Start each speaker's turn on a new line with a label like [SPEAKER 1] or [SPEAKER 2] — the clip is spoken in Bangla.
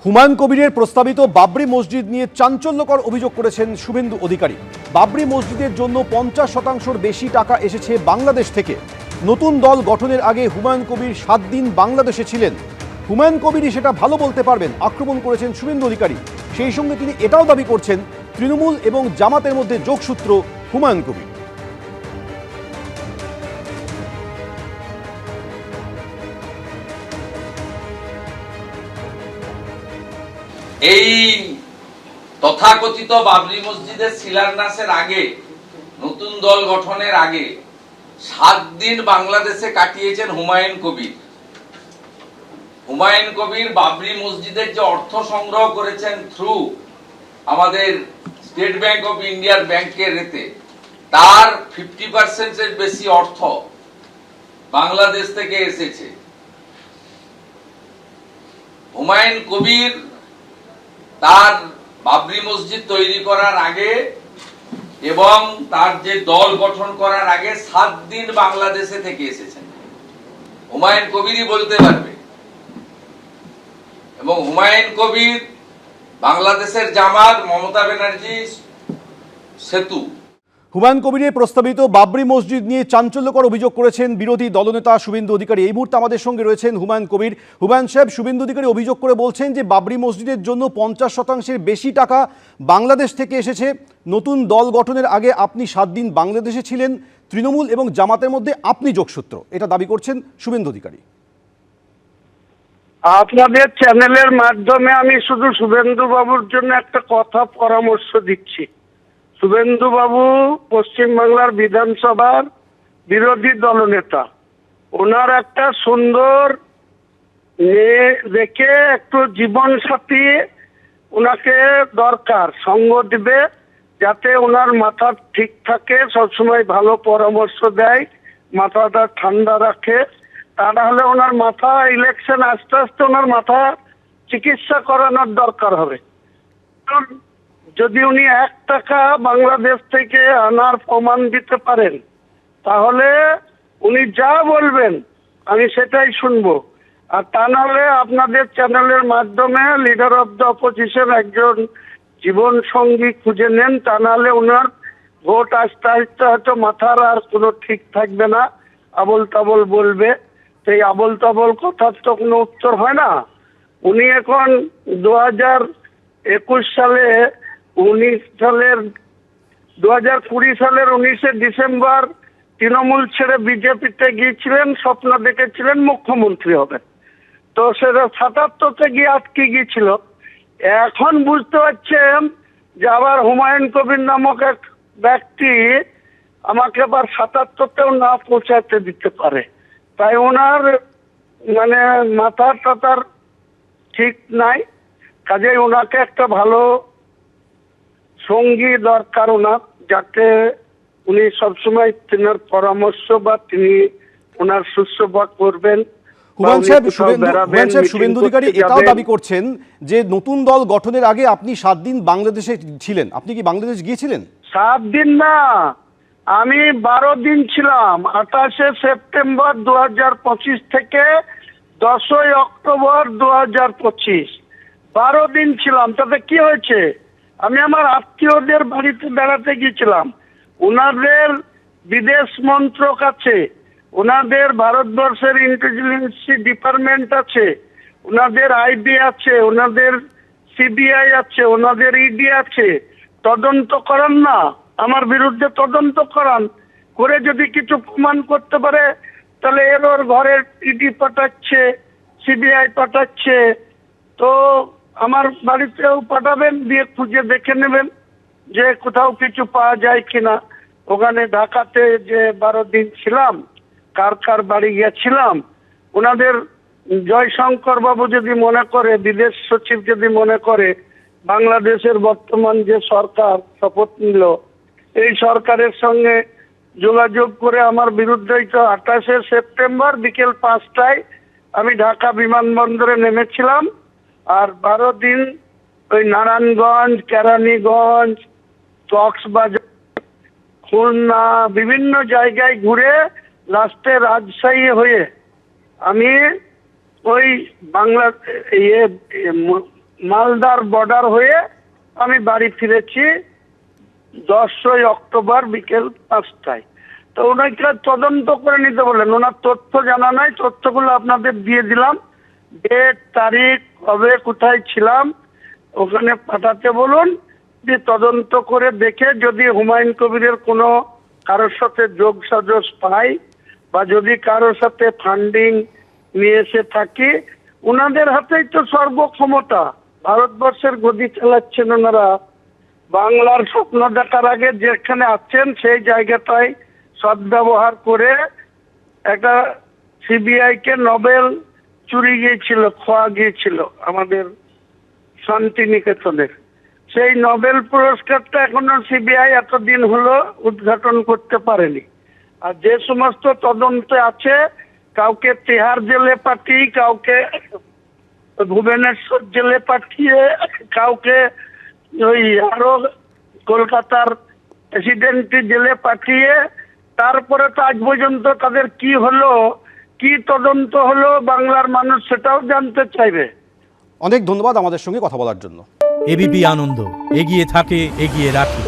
[SPEAKER 1] হুমায়ুন কবিরের প্রস্তাবিত বাবরি মসজিদ নিয়ে চাঞ্চল্যকর অভিযোগ করেছেন শুভেন্দু অধিকারী। বাবরি মসজিদের জন্য 50% বেশি টাকা এসেছে বাংলাদেশ থেকে। নতুন দল গঠনের আগে হুমায়ুন কবির 7 দিন বাংলাদেশে ছিলেন। হুমায়ুন কবিরই সেটা ভালো বলতে পারবেন, আক্রমণ করেছেন শুভেন্দু অধিকারী। সেই সঙ্গে তিনি এটাও দাবি করছেন তৃণমূল এবং জামাতের মধ্যে যোগসূত্র হুমায়ুন কবির।
[SPEAKER 2] এই তথাকথিত বাবরি মসজিদের শিলান্যাসের আগে, নতুন দল গঠনের আগে 7 দিন বাংলাদেশে কাটিয়েছেন হুমায়ুন কবির। হুমায়ুন কবির বাবরি মসজিদের যে অর্থ সংগ্রহ করেছেন থ্রু আমাদের স্টেট ব্যাংক অফ ইন্ডিয়ার ব্যাংকের রেতে, তার 50% এর বেশি অর্থ বাংলাদেশ থেকে এসেছে। হুমায়ুন কবির তার বাবরি মসজিদ তৈরি করার আগে এবং তার যে দল গঠন করার আগে 7 দিন বাংলাদেশে থেকে এসেছেন। হুমায়ুন কবিরই বলতে পারবে। এবং হুমায়ুন কবির বাংলাদেশের জামাত, মমতা ব্যানার্জি সেতু।
[SPEAKER 1] হুমায়ুন কবিরের প্রস্তাবিত বাবরি মসজিদ নিয়ে চাঞ্চল্যকর অভিযোগ করেছেন বিরোধী দলনেতা শুভেন্দু অধিকারী। এই মুহূর্তে আমাদের সঙ্গে রয়েছেন হুমায়ুন কবির। হুমায়ুন সাহেব, শুভেন্দু অধিকারী অভিযোগ করে বলছেন যে বাবরি মসজিদের জন্য 50% বেশি টাকা বাংলাদেশ থেকে এসেছে। নতুন দল গঠনের আগে আপনি 7 দিন বাংলাদেশে ছিলেন। তৃণমূল এবং জামাতের মধ্যে আপনি যোগসূত্র, এটা দাবি করছেন শুভেন্দু অধিকারী।
[SPEAKER 3] আপনাদের চ্যানেলের মাধ্যমে আমি শুধু শুভেন্দু বাবুর জন্য একটা কথা পরামর্শ দিচ্ছি। শুভেন্দু বাবু পশ্চিমবাংলার বিধানসভার বিরোধী দলনেতা। ওনার একটা সুন্দর মেয়ে দেখে একটু জীবন সাথী ওনাকে দরকার, সঙ্গ দিবে, যাতে ওনার মাথা ঠিক থাকে, সবসময় ভালো পরামর্শ দেয়, মাথাটা ঠান্ডা রাখে। তা নাহলে ওনার মাথা ইলেকশন আস্তে আস্তে ওনার মাথা চিকিৎসা করানোর দরকার হবে। যদি উনি 1 টাকা বাংলাদেশ থেকে আনার প্রমাণ দিতে পারেন, তাহলে উনি যা বলবেন আমি সেটাই শুনবো। আর তা নাহলে আপনাদের চ্যানেলের মাধ্যমে লিডার অফ দ্য অপোজিশন একজন জীবন সঙ্গী খুঁজে নেন। তা নাহলে ওনার ভোট আসতে আসতে হয়তো মাথার আর কোনো ঠিক থাকবে না, আবল তাবল বলবে। সেই আবল তাবল কথার তো কোনো উত্তর হয় না। উনি এখন 2021 সালে 2020 সালের 19শে ডিসেম্বর তৃণমূল ছেড়ে বিজেপিতে গিয়েছিলেন, স্বপ্ন দেখেছিলেন মুখ্যমন্ত্রী হবেন। তো সেটা 77-তে গিয়ে আটকে গিয়েছিল। এখন বুঝতে পারছেন যে আবার হুমায়ুন কবির নামক এক ব্যক্তি আমাকে আবার 77-তেও না পৌঁছাতে দিতে পারে। তাই ওনার মানে মাথার টাথার ঠিক নাই। কাজেই ওনাকে একটা ভালো সঙ্গী দরকার ওনার, যাতে উনি সবসময় তিনার পরামর্শ বা তিনি ওনার শুশ্রূষা করবেন।
[SPEAKER 1] হুমায়ুন সাহেব, শুভেন্দু অধিকারী এটাও দাবি করছেন যে নতুন দল গঠনের আগে আপনি 7 দিন বাংলাদেশে ছিলেন। আপনি কি বাংলাদেশ গিয়েছিলেন?
[SPEAKER 3] 7 দিন না, আমি 12 দিন ছিলাম। 28শে সেপ্টেম্বর 2025 থেকে 10ই অক্টোবর 2025, 12 দিন ছিলাম। তাতে কি হয়েছে? আমি আমার আত্মীয়দের বাড়িতে বেড়াতে গিয়েছিলাম। ওনাদের বিদেশ মন্ত্রক আছে, ওনাদের ভারতবর্ষের ইন্টেলিজেন্সি ডিপার্টমেন্ট আছে, ওনাদের আইবি আছে, ওনাদের সিবিআই আছে, ওনাদের ইডি আছে। তদন্ত করান না, আমার বিরুদ্ধে তদন্ত করান, করে যদি কিছু প্রমাণ করতে পারে তাহলে এর ওর ঘরে ইডি পাঠাচ্ছে, সিবিআই পাঠাচ্ছে, তো আমার বাড়িতেও পাঠাবেন, দিয়ে খুঁজে দেখে নেবেন যে কোথাও কিছু পাওয়া যায় কিনা। ওখানে ঢাকাতে যে 12 দিন ছিলাম, কার কার বাড়ি গিয়েছিলাম, ওনাদের জয়শঙ্কর বাবু যদি মনে করে, বিদেশ সচিব যদি মনে করে বাংলাদেশের বর্তমান যে সরকার শপথ নিল, এই সরকারের সঙ্গে যোগাযোগ করে আমার বিরুদ্ধে 28শে সেপ্টেম্বর বিকেল 5টায় আমি ঢাকা বিমানবন্দরে নেমেছিলাম। আর 12 দিন ওই নারায়ণগঞ্জ, কেরানীগঞ্জ, কক্সবাজার, খুলনা, বিভিন্ন জায়গায় ঘুরে লাস্টে রাজশাহী হয়ে আমি ওই বাংলা মালদার বর্ডার হয়ে আমি বাড়ি ফিরেছি 10ই অক্টোবর বিকেল 5টায়। তো ওনাকে তদন্ত করে নিতে বললেন, ওনার তথ্য জানা নাই, তথ্যগুলো আপনাদের দিয়ে দিলাম, ডেট তারিখ কবে কোথায় ছিলাম ওখানে পাঠাতে বলুন, যে তদন্ত করে দেখে যদি হুমায়ুন কবিরের কোনো কারোর সাথে যোগ সাজস পাই বা যদি কারোর সাথে ফান্ডিং নিয়ে এসে থাকি, ওনাদের হাতেই তো সর্বক্ষমতা, ভারতবর্ষের গদি চালাচ্ছেন ওনারা। বাংলার স্বপ্ন দেখার আগে যেখানে আছেন সেই জায়গাটায় সদ্ব্যবহার করে একটা সিবিআই কে নোবেল চুরি গিয়েছিল, খোয়া গিয়েছিল আমাদের শান্তিনিকেতনের, সেই নোবেল পুরস্কারটা এখনো সিবিআই এতদিন হলো উদ্ঘাটন করতে পারেনি। আর যে সমস্ত তদন্তে আছে, কাউকে তিহার জেলে পাঠিয়ে, কাউকে ভুবনেশ্বর জেলে পাঠিয়ে, কাউকে ওই আরো কলকাতার প্রেসিডেন্সি জেলে পাঠিয়ে, তারপরে তো আজ পর্যন্ত তাদের কি হলো, কি তদন্ত হলো বাংলার মানুষ সেটাও জানতে চাইবে।
[SPEAKER 1] অনেক ধন্যবাদ আমাদের সঙ্গে কথা বলার জন্য।
[SPEAKER 4] এবিপি আনন্দ, এগিয়ে থাকে, এগিয়ে রাখে।